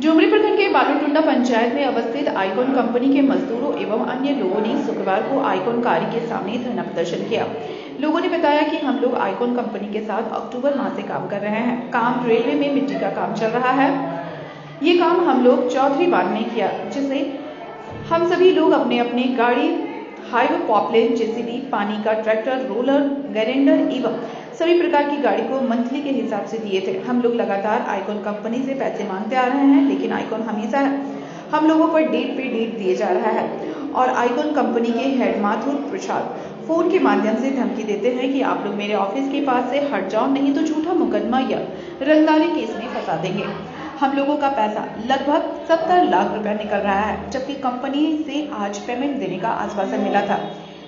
डुमरी प्रखंड के बालूटुंडा पंचायत में अवस्थित आइकॉन कंपनी के मजदूरों एवं अन्य लोगों ने शुक्रवार को आइकॉन कारी के सामने धरना प्रदर्शन किया। लोगों ने बताया कि हम लोग आइकॉन कंपनी के साथ अक्टूबर माह से काम कर रहे हैं। काम रेलवे में मिट्टी का काम चल रहा है। ये काम हम लोग चौथी बार में किया, जिसे हम सभी लोग अपने अपने गाड़ी, हाईवे, पॉपलेन, जेसीबी, पानी का ट्रैक्टर, रोलर, ग्राइंडर एवं सभी प्रकार की गाड़ी को मंथली के हिसाब से दिए थे। हम लोग लगातार आइकॉन कंपनी से पैसे मांगते आ रहे हैं, लेकिन आइकॉन हमेशा हम लोगों पर डेट पे डेट दिए जा रहा है और आइकॉन कंपनी के हेड माथुर प्रसाद फोन के माध्यम से धमकी देते हैं कि आप लोग मेरे ऑफिस के पास से हट जाओ, नहीं तो झूठा मुकदमा या रंगदारी केस में फंसा देंगे। हम लोगों का पैसा लगभग 70 लाख रुपया निकल रहा है, जबकि कंपनी से आज पेमेंट देने का आश्वासन मिला था,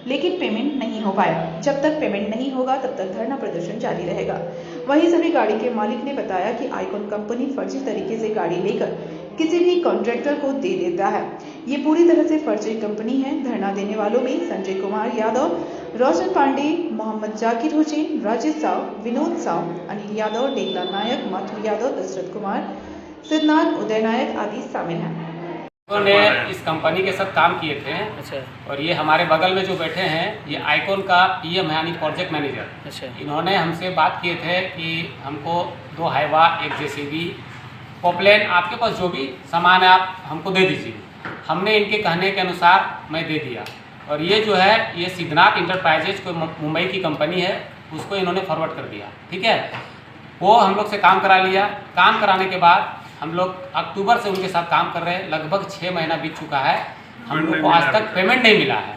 लेकिन पेमेंट नहीं हो पाया। जब तक पेमेंट नहीं होगा तब तक धरना प्रदर्शन जारी रहेगा। वहीं सभी गाड़ी के मालिक ने बताया कि आइकॉन कंपनी फर्जी तरीके से गाड़ी लेकर किसी भी कॉन्ट्रैक्टर को दे देता है। ये पूरी तरह से फर्जी कंपनी है। धरना देने वालों में संजय कुमार यादव, रोशन पांडे, मोहम्मद जाकिर हुसैन, राजेश साव, विनोद साव, अनिल यादव, डेगला नायक, माथुर यादव, दशरथ कुमार, सिद्धनाथ, उदय नायक आदि शामिल हैं। ने इस कंपनी के साथ काम किए थे। अच्छा। और ये हमारे बगल में जो बैठे हैं, ये आइकॉन का पीएम है, यानी प्रोजेक्ट मैनेजर। अच्छा। इन्होंने हमसे बात किए थे कि हमको 2 हाइवा, 1 जेसीबी, पॉपलेन, आपके पास जो भी सामान है आप हमको दे दीजिए। हमने इनके कहने के अनुसार मैं दे दिया। और ये जो है, ये सिद्धनाथ इंटरप्राइजेज कोई मुंबई की कंपनी है, उसको इन्होंने फॉरवर्ड कर दिया। ठीक है, वो हम लोग से काम करा लिया। काम कराने के बाद हम लोग अक्टूबर से उनके साथ काम कर रहे हैं। लगभग 6 महीना बीत चुका है, हम लोग को आज तक पेमेंट नहीं मिला है।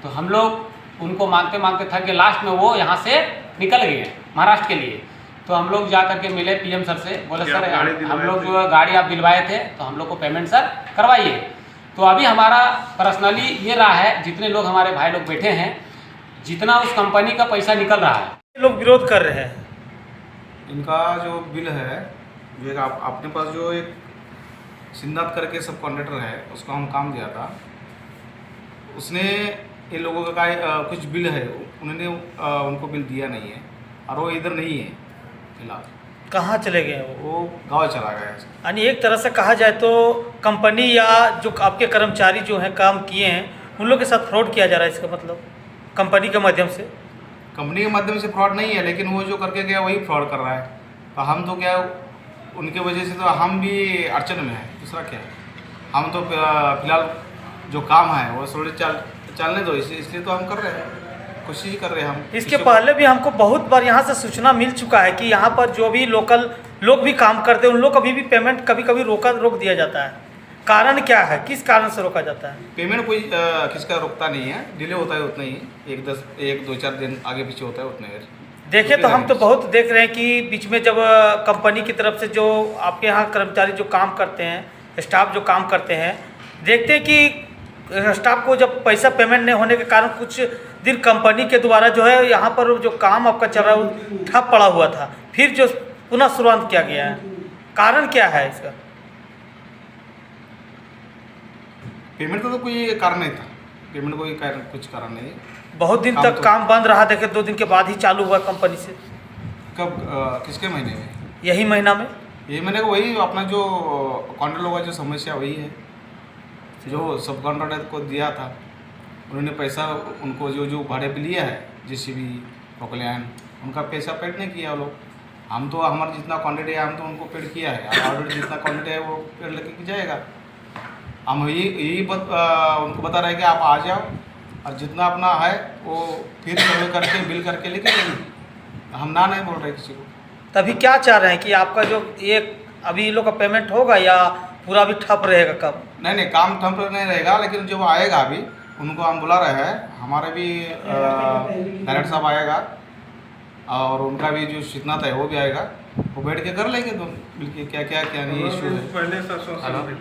तो हम लोग उनको मांगते मांगते थक गए। लास्ट में वो यहाँ से निकल गए हैं महाराष्ट्र के लिए। तो हम लोग जा करके मिले पीएम सर से, बोले सर हम लोग जो है गाड़ी आप दिलवाए थे, तो हम लोग को पेमेंट सर करवाइए। तो अभी हमारा पर्सनली ये रहा है, जितने लोग हमारे भाई लोग बैठे हैं, जितना उस कंपनी का पैसा निकल रहा है, लोग विरोध कर रहे हैं। इनका जो बिल है, जो एक अपने पास जो एक सिद्धार्थ करके सब कॉन्ट्रैक्टर है, उसको हम काम दिया था। उसने इन लोगों का कुछ बिल है, उन्होंने उनको बिल दिया नहीं है और वो इधर नहीं है फिलहाल। कहाँ चले गए वो गाँव चला गया है। यानी एक तरह से कहा जाए तो कंपनी या जो आपके कर्मचारी जो हैं काम किए हैं, उन लोग के साथ फ्रॉड किया जा रहा है। इसका मतलब कंपनी के माध्यम से? कंपनी के माध्यम से फ्रॉड नहीं है, लेकिन वो जो करके गया वही फ्रॉड कर रहा है। तो हम तो क्या, उनके वजह से तो हम भी अड़चन में हैं। दूसरा क्या, हम तो फिलहाल जो काम है वो थोड़े चलने दो, इसलिए तो हम कर रहे हैं, कोशिश कर रहे हैं हम। इसके पहले भी हमको बहुत बार यहाँ से सूचना मिल चुका है कि यहाँ पर जो भी लोकल लोग भी काम करते हैं, उन लोग कभी भी पेमेंट कभी कभी रोक दिया जाता है। कारण क्या है, किस कारण से रोका जाता है? पेमेंट कोई किसका रोकता नहीं है, डिले होता है उतना ही, 1-2-4 दिन आगे पीछे होता है उतने। देखें तो हम तो बहुत देख रहे हैं कि बीच में जब कंपनी की तरफ से जो आपके यहाँ कर्मचारी जो काम करते हैं, स्टाफ जो काम करते हैं, देखते हैं कि स्टाफ को जब पैसा पेमेंट नहीं होने के कारण कुछ दिन कंपनी के द्वारा जो है यहाँ पर जो काम आपका चल रहा है वो ठप पड़ा हुआ था, फिर जो पुनः शुरुआत किया गया है। कारण क्या है इसका? पेमेंट का तो कोई कारण नहीं था, पेमेंट कोई कुछ कारण नहीं। बहुत दिन तक काम बंद रहा, देखे 2 दिन के बाद ही चालू हुआ कंपनी से। कब, किसके महीने में? यही महीना में। यही महीने को वही अपना जो कॉन्ट्रैक्ट लोगों का जो समस्या वही है, जो सब कॉन्ट्रैक्टर को दिया था, उन्होंने पैसा उनको जो भाड़े पे लिया है, जेसीबी, पोकलैन, उनका पैसा पेड नहीं किया वो लोग। हम तो हमारा जितना कॉन्ट्रैक्ट है हम तो उनको पेड किया है, ऑलरेडी जितना कॉन्ट्रैक्ट है वो पेड लेके जाएगा। हम यही उनको बता रहे हैं कि आप आ जाओ और जितना अपना है वो फिर सर्वे करके बिल करके लेके जाइए। हम ना नहीं बोल रहे किसी को। तभी क्या चाह रहे हैं कि आपका जो ये अभी लोग का पेमेंट होगा या पूरा भी ठप रहेगा? कब? नहीं, काम ठप नहीं रहेगा, लेकिन जब आएगा अभी उनको हम बुला रहे हैं। हमारे भी डायरेक्टर साहब आएगा और उनका भी जो सिद्धनाथ है वो भी आएगा, वो बैठ के कर लेंगे तो मिल के क्या नहीं इशू है।